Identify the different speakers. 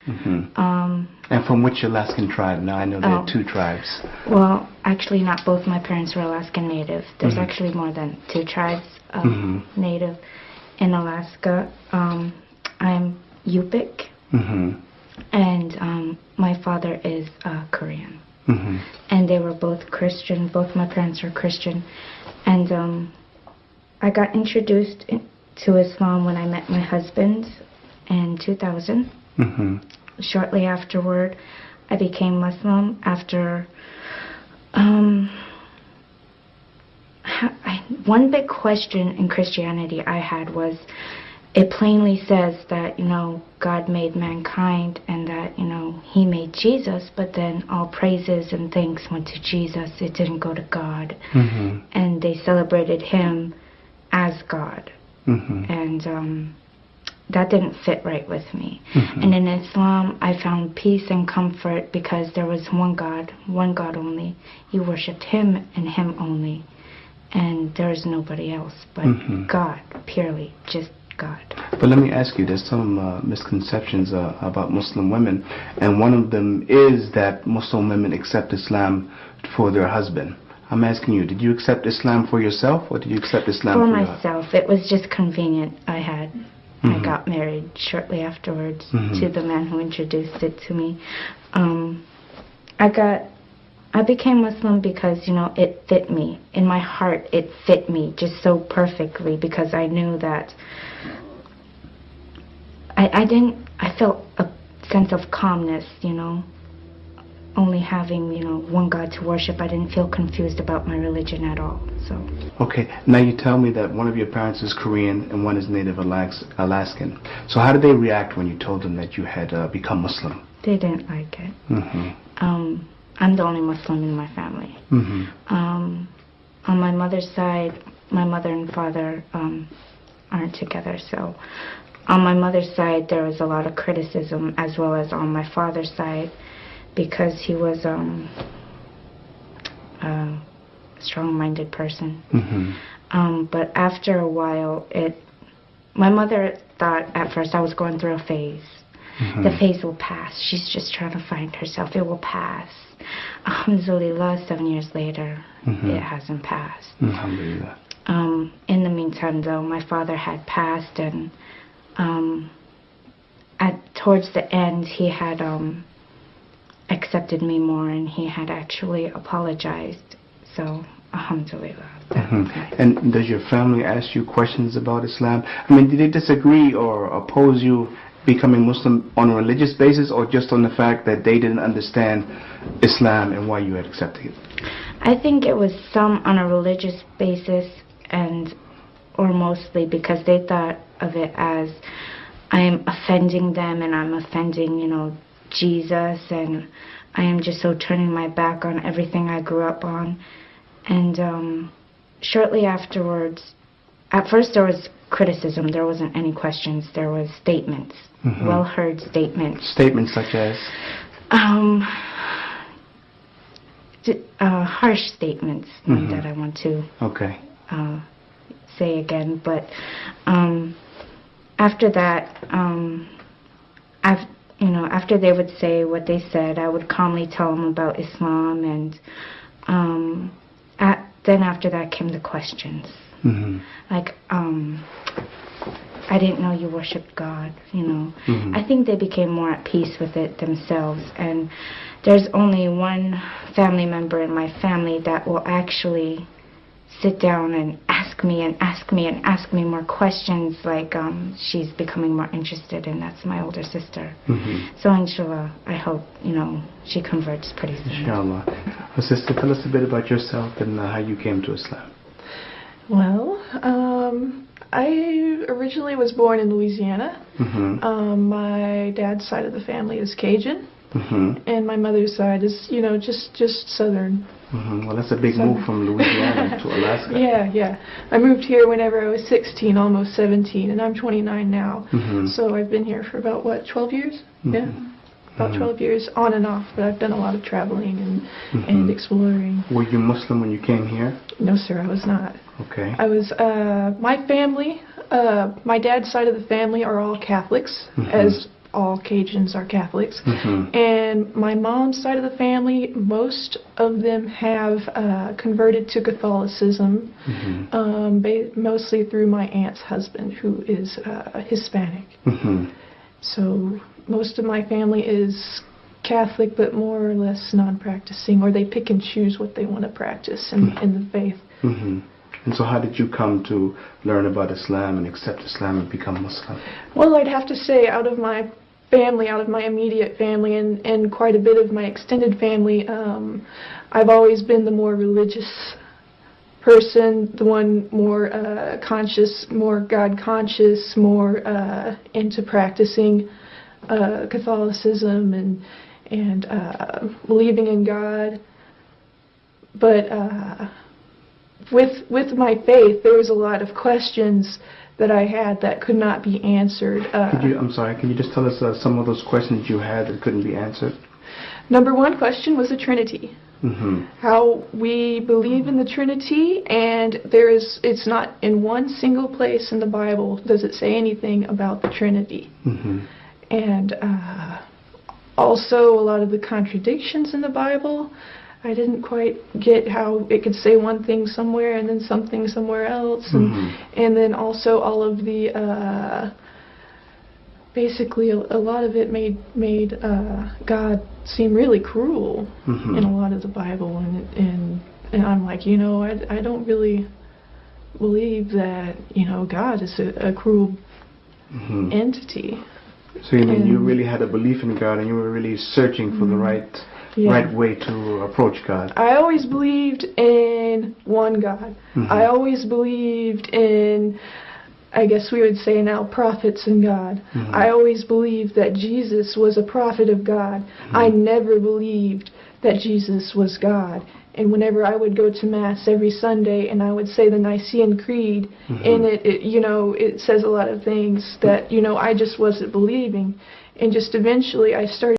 Speaker 1: And from which Alaskan tribe? Now I know there are two tribes.
Speaker 2: Well, actually not both my parents were Alaskan Native. There's actually more than two tribes of Native in Alaska. I'm Yupik, and my father is Korean. And they were both Christian. Both my parents were Christian. And I got introduced to Islam when I met my husband in 2000. Shortly afterward, I became Muslim after... one big question in Christianity I had was, it plainly says that, you know, God made mankind and that, you know, he made Jesus, but then all praises and thanks went to Jesus. It didn't go to God. And they celebrated him as God. And that didn't fit right with me. And in Islam, I found peace and comfort because there was one God only. You worshipped him and him only. And there is nobody else but God, purely, just God.
Speaker 1: But let me ask you, there's some misconceptions about Muslim women, and one of them is that Muslim women accept Islam for their husband. I'm asking you, did you accept Islam for yourself, or did you accept Islam for
Speaker 2: myself? It was just convenient. I got married shortly afterwards to the man who introduced it to me. I became Muslim because, you know, it fit me. In my heart, it fit me just so perfectly because I knew that I felt a sense of calmness, you know, only having, you know, one God to worship. I didn't feel confused about my religion at all, so.
Speaker 1: Okay, now you tell me that one of your parents is Korean and one is Native Alaskan. So how did they react when you told them that you had become Muslim?
Speaker 2: They didn't like it. I'm the only Muslim in my family. On my mother's side, my mother and father aren't together, so on my mother's side there was a lot of criticism, as well as on my father's side, because he was a strong-minded person. But after a while, my mother thought at first I was going through a phase. The phase will pass. She's just trying to find herself. It will pass. Alhamdulillah, 7 years later, it hasn't passed.
Speaker 1: Alhamdulillah.
Speaker 2: In the meantime, though, my father had passed, and towards the end, he had accepted me more, and he had actually apologized. So, alhamdulillah.
Speaker 1: And does your family ask you questions about Islam? I mean, did they disagree or oppose you becoming Muslim on a religious basis, or just on the fact that they didn't understand Islam and why you had accepted it?
Speaker 2: I think it was some on a religious basis, or mostly because they thought of it as I'm offending them and I'm offending, you know, Jesus, and I am just so turning my back on everything I grew up on. And shortly afterwards, at first there was criticism, there wasn't any questions, there was statements, well-heard statements.
Speaker 1: Statements such as?
Speaker 2: Harsh statements that I want to say again, but after that, after they would say what they said, I would calmly tell them about Islam, and then after that came the questions. Like, I didn't know you worshipped God, you know. I think they became more at peace with it themselves, and there's only one family member in my family that will actually sit down and ask me and ask me and ask me more questions, like she's becoming more interested, and that's my older sister. So inshallah, I hope, you know, she converts pretty soon.
Speaker 1: Inshallah. Well, sister, tell us a bit about yourself and how you came to Islam.
Speaker 3: Well, I originally was born in Louisiana. My dad's side of the family is Cajun. And my mother's side is, you know, just southern.
Speaker 1: Well, that's a big move from Louisiana to Alaska.
Speaker 3: Yeah. I moved here whenever I was 16, almost 17, and I'm 29 now. So I've been here for about, 12 years? Yeah, about 12 years, on and off, but I've done a lot of traveling and exploring.
Speaker 1: Were you Muslim when you came here?
Speaker 3: No, sir, I was not.
Speaker 1: Okay.
Speaker 3: I was, my family, my dad's side of the family are all Catholics, as all Cajuns are Catholics.
Speaker 1: Mm-hmm.
Speaker 3: And my mom's side of the family, most of them have converted to Catholicism, mostly through my aunt's husband, who is Hispanic.
Speaker 1: Mm-hmm.
Speaker 3: So most of my family is Catholic, but more or less non-practicing, or they pick and choose what they want to practice in the faith.
Speaker 1: Mm-hmm. And so how did you come to learn about Islam and accept Islam and become Muslim?
Speaker 3: Well, I'd have to say out of my family, out of my immediate family and quite a bit of my extended family, I've always been the more religious person, the one more conscious, more God conscious, more into practicing Catholicism and believing in God. But with my faith, there was a lot of questions that I had that could not be answered.
Speaker 1: I'm sorry, can you just tell us some of those questions you had that couldn't be answered?
Speaker 3: Number one question was the Trinity.
Speaker 1: Mm-hmm.
Speaker 3: How we believe in the Trinity, and it's not in one single place in the Bible does it say anything about the Trinity.
Speaker 1: Mm-hmm.
Speaker 3: And also a lot of the contradictions in the Bible. I didn't quite get how it could say one thing somewhere and then something somewhere else, and then also all of the basically a lot of it made God seem really cruel in a lot of the Bible, and I'm like, I don't really believe that God is a cruel entity.
Speaker 1: So you mean you really had a belief in God, and you were really searching for the right way to approach God?
Speaker 3: I always believed in one God. I always believed in, I guess we would say now, prophets and God. I always believed that Jesus was a prophet of God. I never believed that Jesus was God. And whenever I would go to Mass every Sunday and I would say the Nicene Creed, in it it says a lot of things that, I just wasn't believing. And just eventually I started